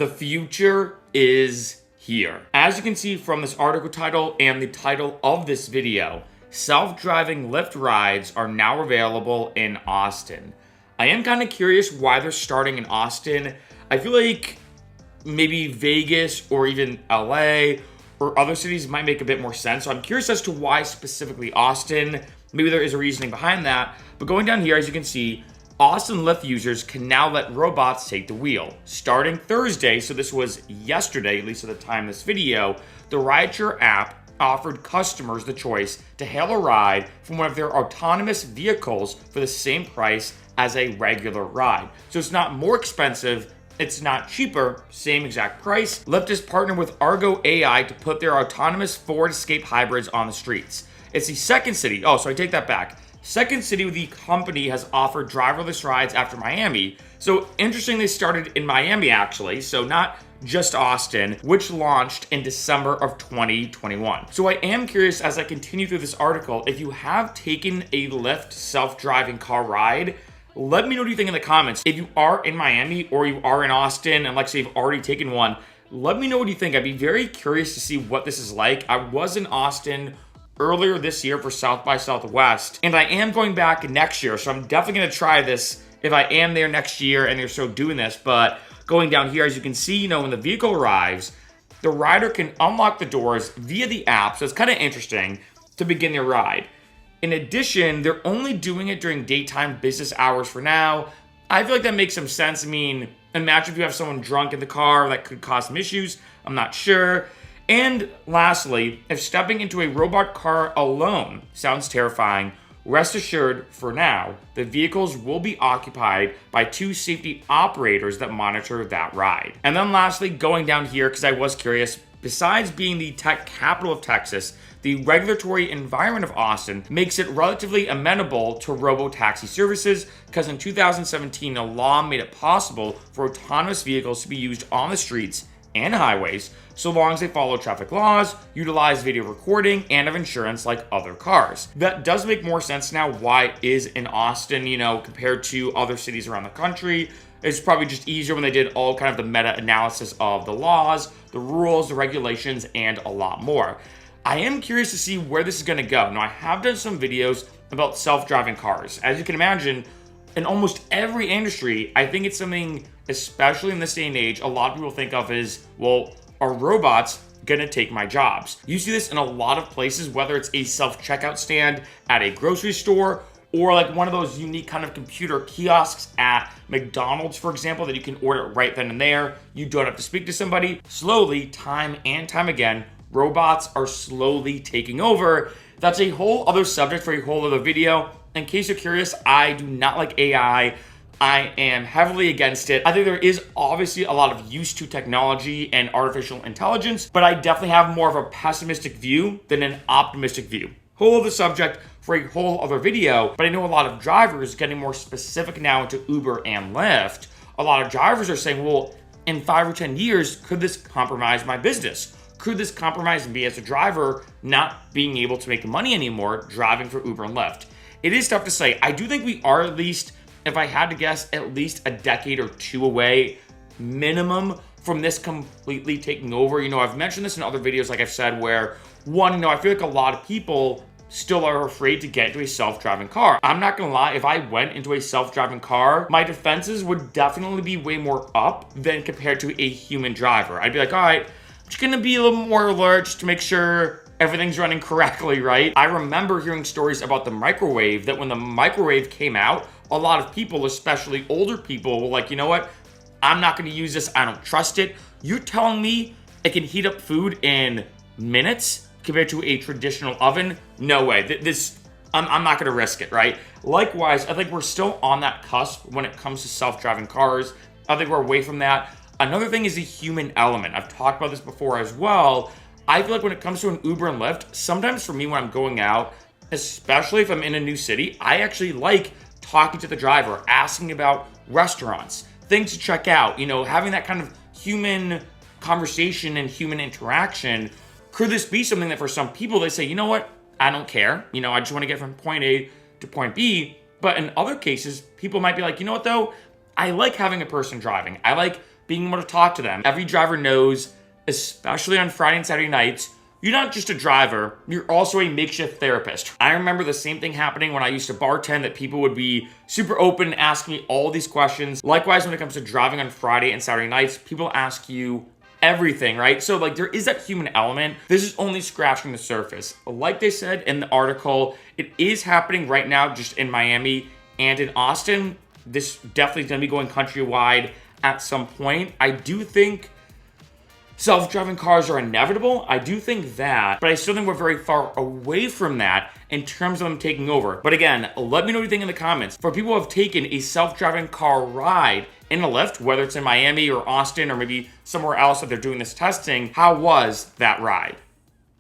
The future is here. As you can see from this article title and the title of this video, self-driving Lyft rides are now available in Austin. I am kind of curious why they're starting in Austin. I feel like maybe Vegas or even LA or other cities might make a bit more sense. So I'm curious as to why specifically Austin. Maybe there is a reasoning behind that. But going down here, as you can see, Austin Lyft users can now let robots take the wheel. Starting Thursday, so this was yesterday, at least at the time of this video, the rideshare app offered customers the choice to hail a ride from one of their autonomous vehicles for the same price as a regular ride. So it's not more expensive, it's not cheaper, same exact price. Lyft has partnered with Argo AI to put their autonomous Ford Escape hybrids on the streets. It's the second city, so I take that back. Second city the company has offered driverless rides after Miami. So interesting, they started in Miami actually, so not just Austin, which launched in December of 2021. So I am curious as I continue through this article, if you have taken a Lyft self-driving car ride, let me know what you think in the comments. If you are in Miami or you are in Austin and like say you've already taken one, let me know what you think. I'd be very curious to see what this is like. I was in Austin earlier this year for South by Southwest, and I am going back next year, so I'm definitely gonna try this if I am there next year and they're still doing this. But going down here, as you can see, when the vehicle arrives, the rider can unlock the doors via the app, so it's kind of interesting to begin their ride. In addition, they're only doing it during daytime business hours for now. I feel like that makes some sense. I mean, imagine if you have someone drunk in the car, that could cause some issues. I'm not sure. And lastly, if stepping into a robot car alone sounds terrifying, rest assured, for now, the vehicles will be occupied by two safety operators that monitor that ride. And then lastly, going down here, because I was curious, besides being the tech capital of Texas, the regulatory environment of Austin makes it relatively amenable to robo-taxi services, because in 2017, a law made it possible for autonomous vehicles to be used on the streets and highways, so long as they follow traffic laws, utilize video recording, and have insurance like other cars. That does make more sense now why it is in Austin, compared to other cities around the country. It's probably just easier when they did all kind of the meta-analysis of the laws, the rules, the regulations, and a lot more. I am curious to see where this is going to go. Now, I have done some videos about self-driving cars. As you can imagine, in almost every industry, I think it's something, especially in this day and age, a lot of people think of as, well, are robots gonna take my jobs? You see this in a lot of places, whether it's a self-checkout stand at a grocery store or like one of those unique kind of computer kiosks at McDonald's, for example, that you can order right then and there. You don't have to speak to somebody. Slowly, time and time again, robots are slowly taking over. That's a whole other subject for a whole other video. In case you're curious, I do not like AI. I am heavily against it. I think there is obviously a lot of use to technology and artificial intelligence, but I definitely have more of a pessimistic view than an optimistic view. Whole other subject for a whole other video, but I know a lot of drivers getting more specific now into Uber and Lyft. A lot of drivers are saying, well, in 5 or 10 years, could this compromise my business? Could this compromise me as a driver not being able to make money anymore driving for Uber and Lyft? It is tough to say. I do think we are, at least, if I had to guess, at least a decade or two away minimum from this completely taking over. I've mentioned this in other videos, like I've said, where one, I feel like a lot of people still are afraid to get into a self-driving car. I'm not gonna lie, if I went into a self-driving car, my defenses would definitely be way more up than compared to a human driver. I'd be like, all right, I'm just gonna be a little more alert just to make sure everything's running correctly, right? I remember hearing stories about the microwave, that when the microwave came out, a lot of people, especially older people, were like, you know what? I'm not gonna use this, I don't trust it. You're telling me it can heat up food in minutes compared to a traditional oven? No way. I'm not gonna risk it, right? Likewise, I think we're still on that cusp when it comes to self-driving cars. I think we're away from that. Another thing is the human element. I've talked about this before as well. I feel like when it comes to an Uber and Lyft, sometimes for me when I'm going out, especially if I'm in a new city, I actually like talking to the driver, asking about restaurants, things to check out, having that kind of human conversation and human interaction. Could this be something that for some people, they say, you know what, I don't care. I just want to get from point A to point B. But in other cases, people might be like, you know what though, I like having a person driving. I like being able to talk to them. Every driver knows, especially on Friday and Saturday nights, you're not just a driver, you're also a makeshift therapist. I remember the same thing happening when I used to bartend, that people would be super open and ask me all these questions. Likewise, when it comes to driving on Friday and Saturday nights, people ask you everything, right? So like there is that human element. This is only scratching the surface. Like they said in the article, it is happening right now just in Miami and in Austin. This definitely is gonna be going countrywide at some point. I do think self-driving cars are inevitable. I do think that, but I still think we're very far away from that in terms of them taking over. But again, let me know what you think in the comments. For people who have taken a self-driving car ride in a Lyft, whether it's in Miami or Austin or maybe somewhere else that they're doing this testing, how was that ride?